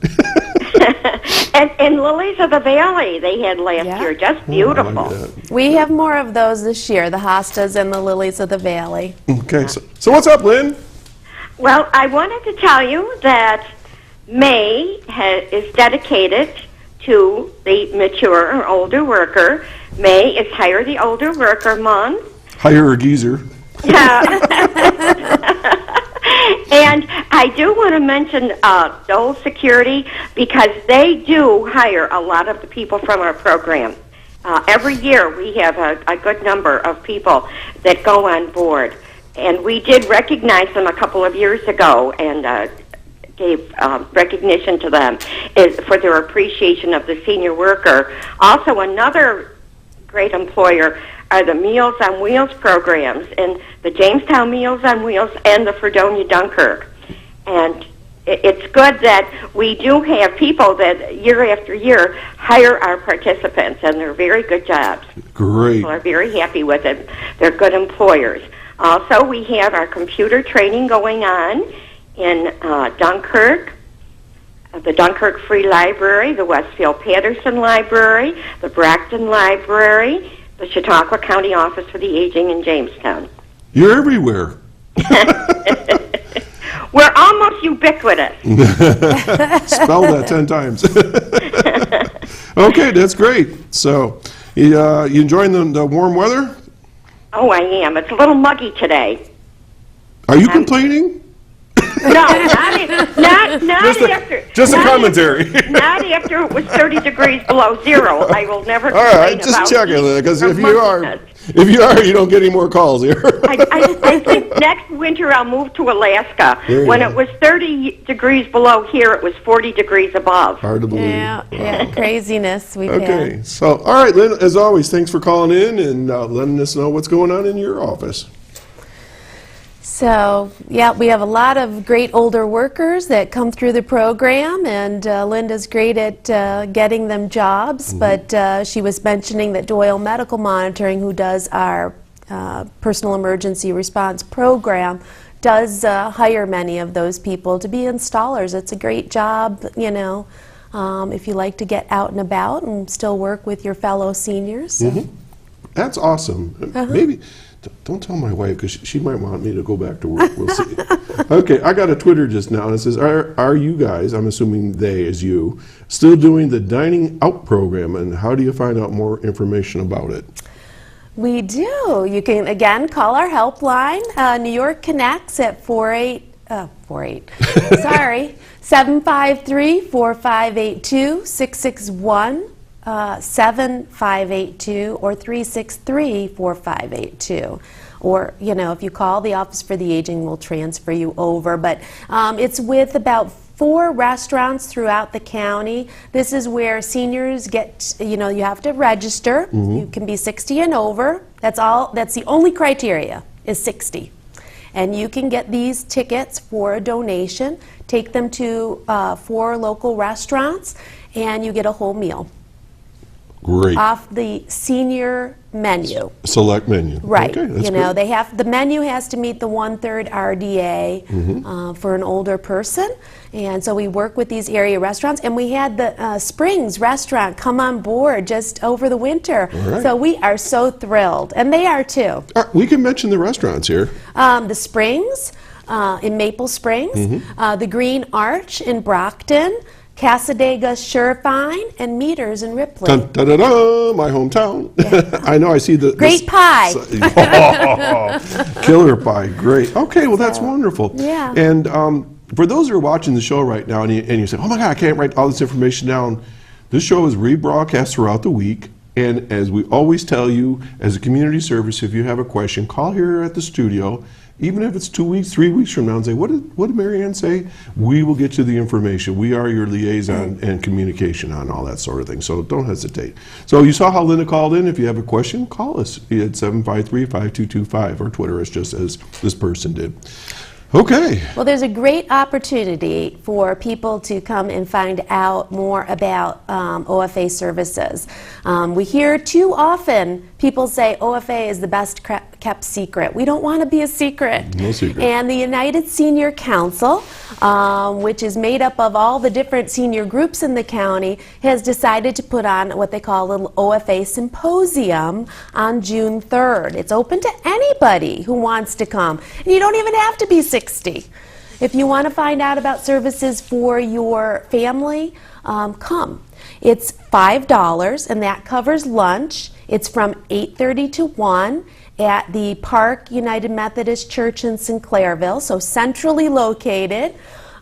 and lilies of the valley they had last year, just beautiful. I like that. We have more of those this year, the hostas and the lilies of the valley. Okay, so what's up, Lynn? Well, I wanted to tell you that May is dedicated to the mature or older worker. May is Hire the Older Worker Month. Hire a geezer. And I do want to mention Dole Security because they do hire a lot of the people from our program. Every year we have a good number of people that go on board. And we did recognize them a couple of years ago and gave recognition to them for their appreciation of the senior worker. Also, another great employer are the Meals on Wheels programs, and the Jamestown Meals on Wheels and the Fredonia Dunkirk. And it's good that we do have people that year after year hire our participants, and they're very good jobs. Great. People are very happy with it. They're good employers. Also, we have our computer training going on in Dunkirk, the Dunkirk Free Library, the Westfield Patterson Library, the Brockton Library, the Chautauqua County Office for the Aging in Jamestown. You're everywhere. We're almost ubiquitous. Spell that 10 times. Okay, that's great. So, you enjoying the warm weather? Oh, I am. It's a little muggy today. Are you complaining? No, not after. Just a not commentary. After, not after it was 30 degrees below zero. I will never All complain right, just about checking, because if you mugginess. you don't get any more calls here. I think next winter I'll move to Alaska. When it was 30 degrees below here, it was 40 degrees above. Hard to believe. Yeah, craziness we've had. Okay, so all right, Lynn, as always, thanks for calling in and letting us know what's going on in your office. So, yeah, we have a lot of great older workers that come through the program, and Linda's great at getting them jobs, but she was mentioning that Doyle Medical Monitoring, who does our personal emergency response program, does hire many of those people to be installers. It's a great job, you know, if you like to get out and about and still work with your fellow seniors. So. That's awesome. Maybe. Don't tell my wife because she might want me to go back to work. We'll see. Okay, I got a Twitter just now and it says, are you guys, I'm assuming they is you, still doing the dining out program, and how do you find out more information about it? We do. You can, again, call our helpline. New York Connects at 753-4582, 661. 7582 or 363-4582. Or, you know, if you call the Office for the Aging, we'll transfer you over. But it's with about 4 restaurants throughout the county. This is where seniors get, you know, you have to register. You can be 60 and over. That's the only criteria is 60. And you can get these tickets for a donation, take them to 4 local restaurants, and you get a whole meal Great. off the senior menu. Select menu. Right. Okay, that's You know, great. the menu has to meet the 1/3 RDA for an older person. And so we work with these area restaurants, and we had the Springs restaurant come on board just over the winter. All right. So we are so thrilled, and they are too. We can mention the restaurants here. The Springs in Maple Springs, the Green Arch in Brockton, Casadega Surefine, and Meters in Ripley. Dun, dun, dun, dun, my hometown. I know, I see the... Great pie. Killer pie, great. Okay, well, that's wonderful. Yeah. And for those who are watching the show right now, and you say, oh my God, I can't write all this information down, this show is rebroadcast throughout the week. And as we always tell you, as a community service, if you have a question, call here at the studio. Even if it's 2 weeks, 3 weeks from now, and say, what did Mary Ann say? We will get you the information. We are your liaison and communication on all that sort of thing, so don't hesitate. So you saw how Linda called in. If you have a question, call us at 753-5225, or Twitter us just as this person did. Okay. Well, there's a great opportunity for people to come and find out more about OFA services. We hear too often people say OFA is the best kept secret. We don't want to be a secret. No secret. And the United Senior Council, which is made up of all the different senior groups in the county, has decided to put on what they call a little OFA symposium on June 3rd. It's open to anybody who wants to come. And you don't even have to be 60. If you want to find out about services for your family, come. It's $5, and that covers lunch. It's from 8:30 to 1 at the Park United Methodist Church in Sinclairville, so centrally located.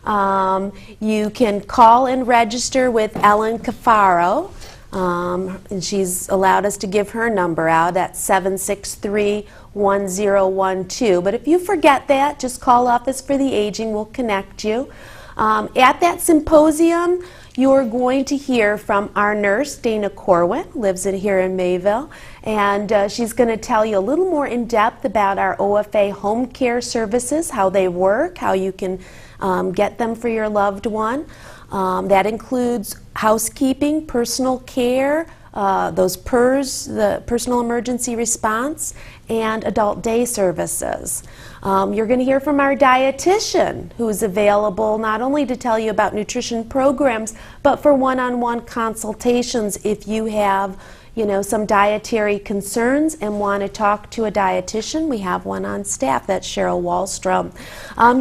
You can call and register with Ellen Cafaro, and she's allowed us to give her number out at 763-1012. But if you forget that, just call Office for the Aging. We'll connect you. At that symposium, you're going to hear from our nurse, Dana Corwin, lives here in Mayville, and she's going to tell you a little more in depth about our OFA home care services, how they work, how you can get them for your loved one. That includes housekeeping, personal care, those PERS, the personal emergency response, and adult day services. You're going to hear from our dietitian, who's available not only to tell you about nutrition programs, but for one-on-one consultations if you have, some dietary concerns and want to talk to a dietitian. We have one on staff. That's Cheryl Wallstrom.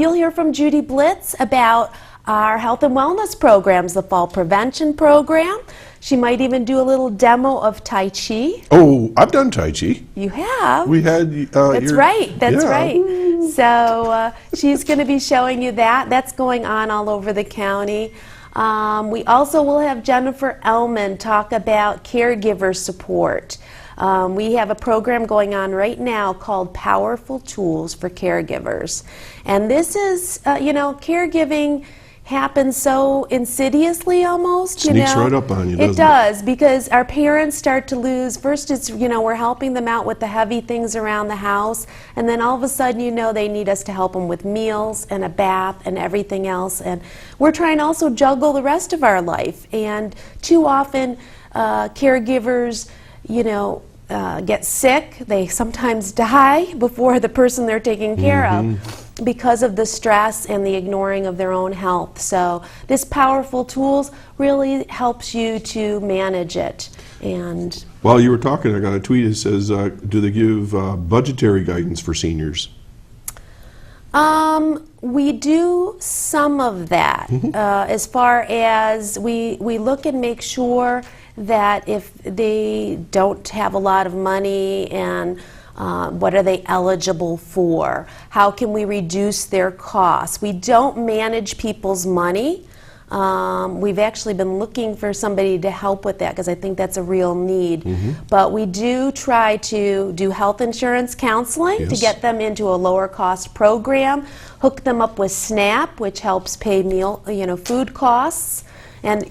You'll hear from Judy Blitz about our health and wellness programs, the fall prevention program. She might even do a little demo of Tai Chi. Oh, I've done Tai Chi. You have? We had... That's right. yeah. So she's going to be showing you that. That's going on all over the county. We also will have Jennifer Ellman talk about caregiver support. We have a program going on right now called Powerful Tools for Caregivers. And this is, caregiving happens so insidiously almost, Sneaks right up on you, doesn't it? It does, because our parents start to lose, first it's, we're helping them out with the heavy things around the house, and then all of a sudden, they need us to help them with meals and a bath and everything else, and we're trying to also juggle the rest of our life, and too often caregivers, get sick, they sometimes die before the person they're taking care of because of the stress and the ignoring of their own health. So this Powerful Tools really helps you to manage it. And while you were talking, I got a tweet that says, do they give budgetary guidance for seniors? We do some of that. As far as we look and make sure that if they don't have a lot of money, and what are they eligible for? How can we reduce their costs? We don't manage people's money. We've actually been looking for somebody to help with that because I think that's a real need. But we do try to do health insurance counseling to get them into a lower cost program, hook them up with SNAP, which helps pay food costs. And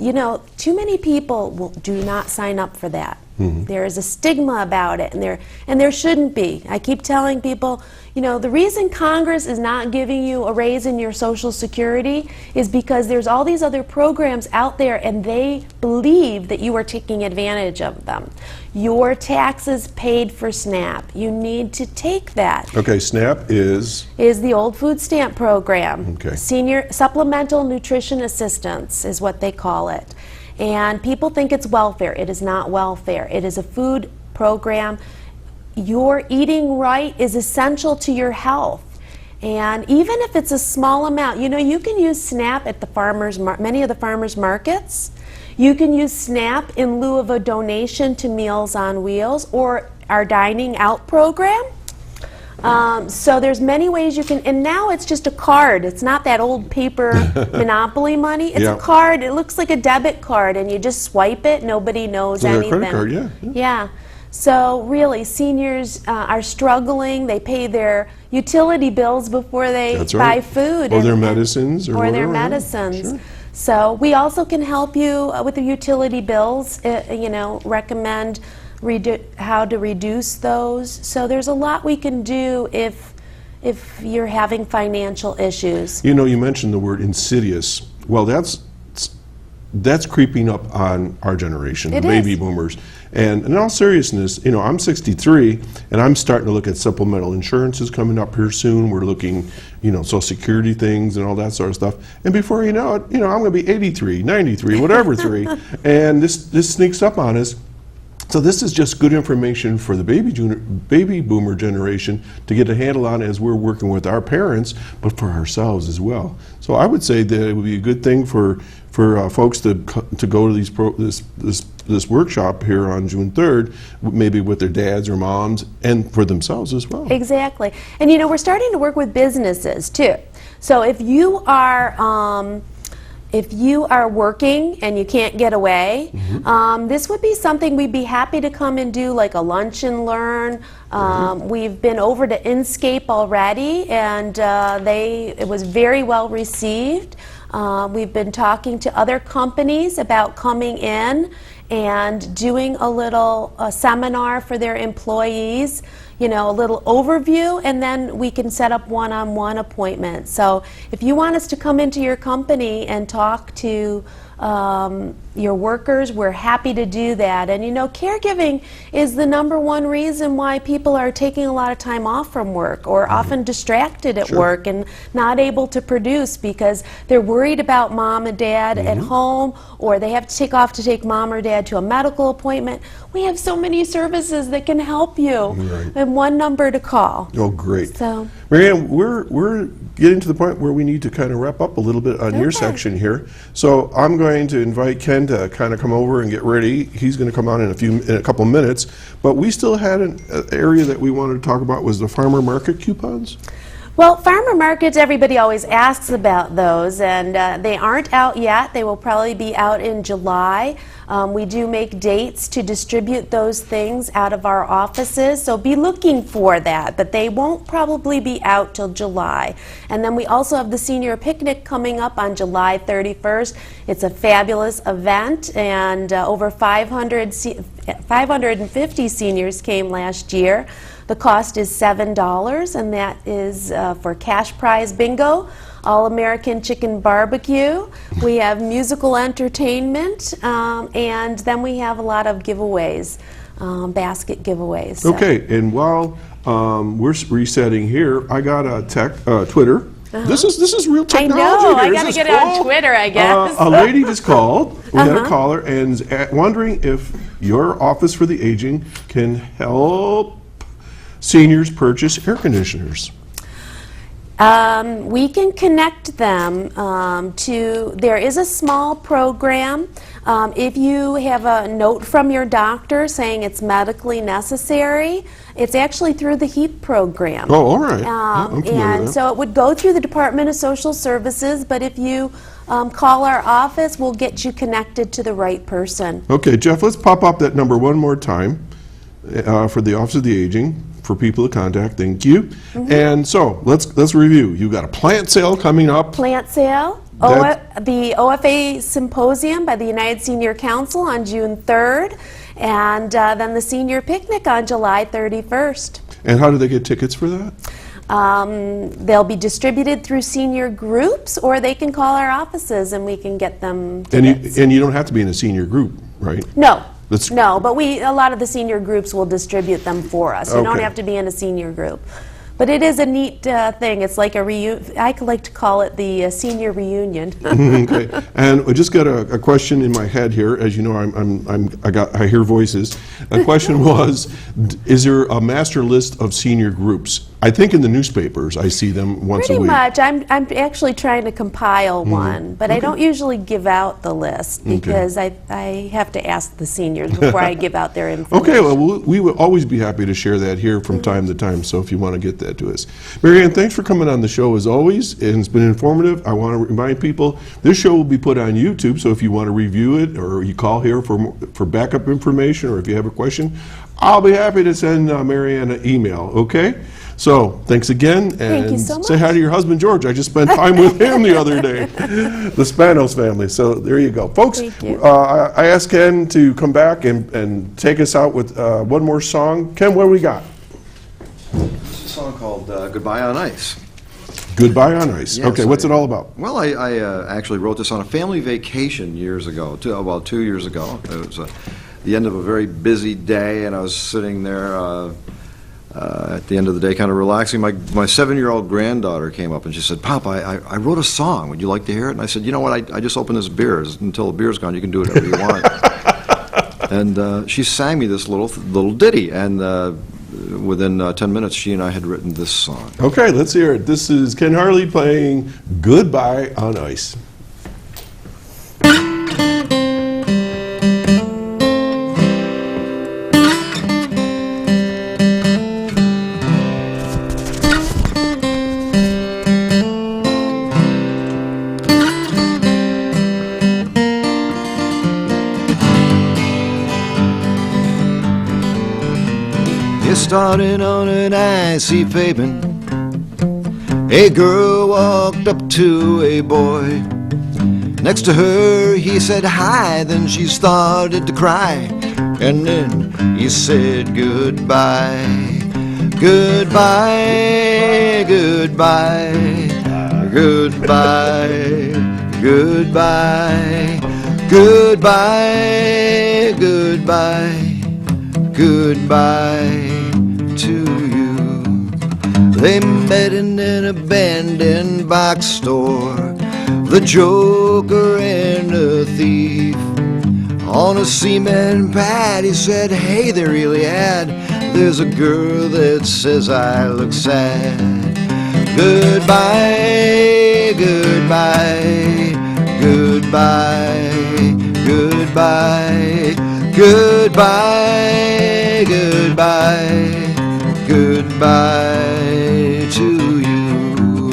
too many people do not sign up for that. There is a stigma about it, and there shouldn't be. I keep telling people, you know, the reason Congress is not giving you a raise in your Social Security is because there's all these other programs out there, and they believe that you are taking advantage of them. Your taxes paid for SNAP. You need to take that. Okay, SNAP is the old food stamp program. Okay. Senior Supplemental Nutrition Assistance is what they call it. And people think it's welfare. It is not welfare. It is a food program. Your eating right is essential to your health. And even if it's a small amount, you know, you can use SNAP at the many of the farmers markets. You can use SNAP in lieu of a donation to Meals on Wheels or our dining out program. So there's many ways you can, and now it's just a card. It's not that old paper Monopoly money. It's a card. It looks like a debit card, and you just swipe it. Nobody knows anything. Credit card, Yeah. So really, seniors are struggling. They pay their utility bills before they buy food. Or their medicines. Or their medicines. Sure. So we also can help you with the utility bills, you know, recommend how to reduce those. So there's a lot we can do if you're having financial issues. You know, you mentioned the word insidious. Well, that's creeping up on our generation, the baby boomers. And in all seriousness, you know, I'm 63, and I'm starting to look at supplemental insurances coming up here soon. We're looking, you know, Social Security things and all that sort of stuff. And before you know it, you know, I'm going to be 83, 93, whatever three, and this sneaks up on us. So this is just good information for the baby boomer generation to get a handle on as we're working with our parents, but for ourselves as well. So I would say that it would be a good thing for folks to go to this workshop here on June 3rd, maybe with their dads or moms, and for themselves as well. Exactly. And you know, we're starting to work with businesses too. So if you are working and you can't get away, this would be something we'd be happy to come and do, like a lunch and learn. We've been over to Inscape already, and it was very well received. We've been talking to other companies about coming in and doing a little seminar for their employees, you know, a little overview, and then we can set up one-on-one appointments. So if you want us to come into your company and talk to your workers, we're happy to do that. And you know, caregiving is the #1 reason why people are taking a lot of time off from work, or often distracted at work and not able to produce because they're worried about mom and dad at home, or they have to take off to take mom or dad to a medical appointment. We have so many services that can help you, and one number to call. Oh, great. So, Marianne, we're getting to the point where we need to kind of wrap up a little bit on your section here. So I'm going to invite Ken to kind of come over and get ready. He's going to come on in a couple minutes. But we still had an area that we wanted to talk about, was the farmer market coupons. well, farmer markets, everybody always asks about those, and they aren't out yet. They will probably be out in July. We do make dates to distribute those things out of our offices, so be looking for that, but they won't probably be out till July. And then we also have the senior picnic coming up on July 31st. It's a fabulous event, and over 550 seniors came last year. The cost is $7, and that is for cash prize bingo, All-American Chicken Barbecue. We have musical entertainment, and then we have a lot of giveaways, basket giveaways. So. Okay, and while we're resetting here, I got a Twitter. This is real technology. I know. Here. I got to get it on Twitter, I guess. A lady just called. We had a caller and is wondering if your Office for the Aging can help seniors purchase air conditioners. We can connect them there is a small program. If you have a note from your doctor saying it's medically necessary, it's actually through the HEAP program. Oh, all right. I'm familiar with that. So it would go through the Department of Social Services, but if you call our office, we'll get you connected to the right person. Okay, Jeff, let's pop up that number one more time for the Office of the Aging, for people to contact. Thank you. And so let's review. You got a plant sale coming up. Plant sale. The OFA Symposium by the United Senior Council on June 3rd. And then the senior picnic on July 31st. And how do they get tickets for that? They'll be distributed through senior groups, or they can call our offices and we can get them tickets. And you don't have to be in a senior group, right? No. That's- No, but a lot of the senior groups will distribute them for us. You don't Okay. have to be in a senior group. But it is a neat thing. It's like I like to call it the senior reunion. Okay. And I just got a question in my head here. As you know, I hear voices. The question was, is there a master list of senior groups? I think in the newspapers I see them once a Pretty week. much. I'm actually trying to compile one, but I don't usually give out the list because I have to ask the seniors before I give out their information. Okay, well, we will always be happy to share that here from time to time, so if you want to get that to us. Mary Ann, thanks for coming on the show as always, and it's been informative. I want to remind people, this show will be put on YouTube, so if you want to review it, or you call here for backup information, or if you have a question, I'll be happy to send Mary Ann an email, okay? So, thanks again, and Thank you so much. say hi to your husband, George. I just spent time with him the other day, the Spanos family. So, there you go. Folks, Thank you. I asked Ken to come back and take us out with one more song. Ken, what do we got? It's a song called Goodbye on Ice. Goodbye on Ice. Yes, Okay, what's it all about? Well, I actually wrote this on a family vacation years ago, about 2 years ago. It was the end of a very busy day, and I was sitting there at the end of the day kind of relaxing. My 7-year-old granddaughter came up and she said, "Pop, I wrote a song. Would you like to hear it?" And I said, "You know what, I just opened this beer. Until the beer's gone, you can do whatever you want." And she sang me this little ditty, and within 10 minutes, she and I had written this song. Okay, let's hear it. This is Ken Hartley playing Goodbye on Ice. Started on an icy pavement, a girl walked up to a boy. Next to her he said hi, then she started to cry, and then he said goodbye. Goodbye, goodbye, goodbye, goodbye, goodbye, goodbye, goodbye to you. They met in an abandoned box store, the joker and the thief. On a cement pad he said, "Hey there, Iliad, there's a girl that says I look sad." Goodbye, goodbye, goodbye, goodbye, goodbye, goodbye, goodbye to you.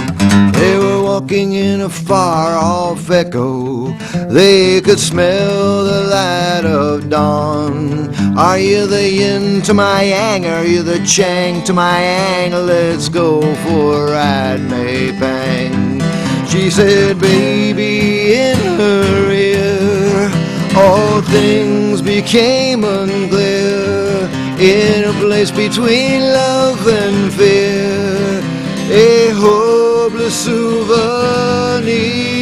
They were walking in a far-off echo. They could smell the light of dawn. Are you the yin to my yang? Are you the chang to my yang? Let's go for a ride, May Pang. She said, baby, in her ear, all things became unclear. In a place between love and fear, a hopeless souvenir.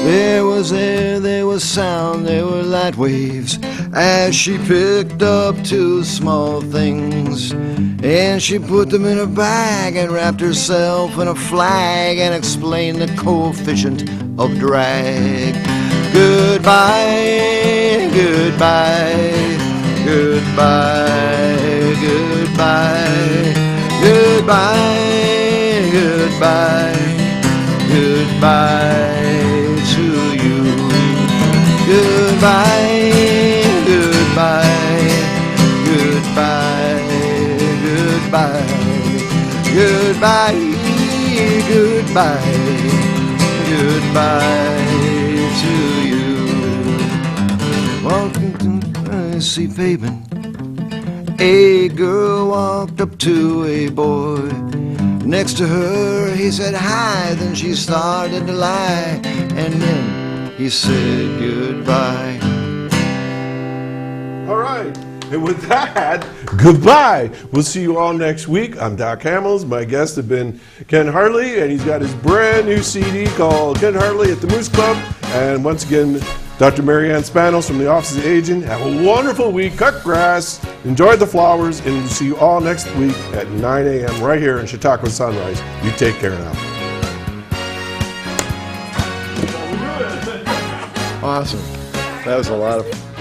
There was air, there was sound, there were light waves, as she picked up two small things, and she put them in a bag and wrapped herself in a flag and explained the coefficient of drag. Goodbye, goodbye, goodbye, goodbye, goodbye, goodbye, goodbye to you. Goodbye, goodbye, goodbye, goodbye, goodbye, goodbye, goodbye to you. Tennessee pavement, a girl walked up to a boy. Next to her, he said hi, then she started to lie, and then he said goodbye. All right. And with that, goodbye. We'll see you all next week. I'm Doc Hamels. My guests have been Ken Hartley, and he's got his brand new CD called Ken Hartley at the Moose Club. And once again, Dr. Marianne Spanos from the Office of the Aging. Have a wonderful week. Cut grass. Enjoy the flowers. And we'll see you all next week at 9 a.m. right here in Chautauqua Sunrise. You take care now. Awesome. That was a lot of fun.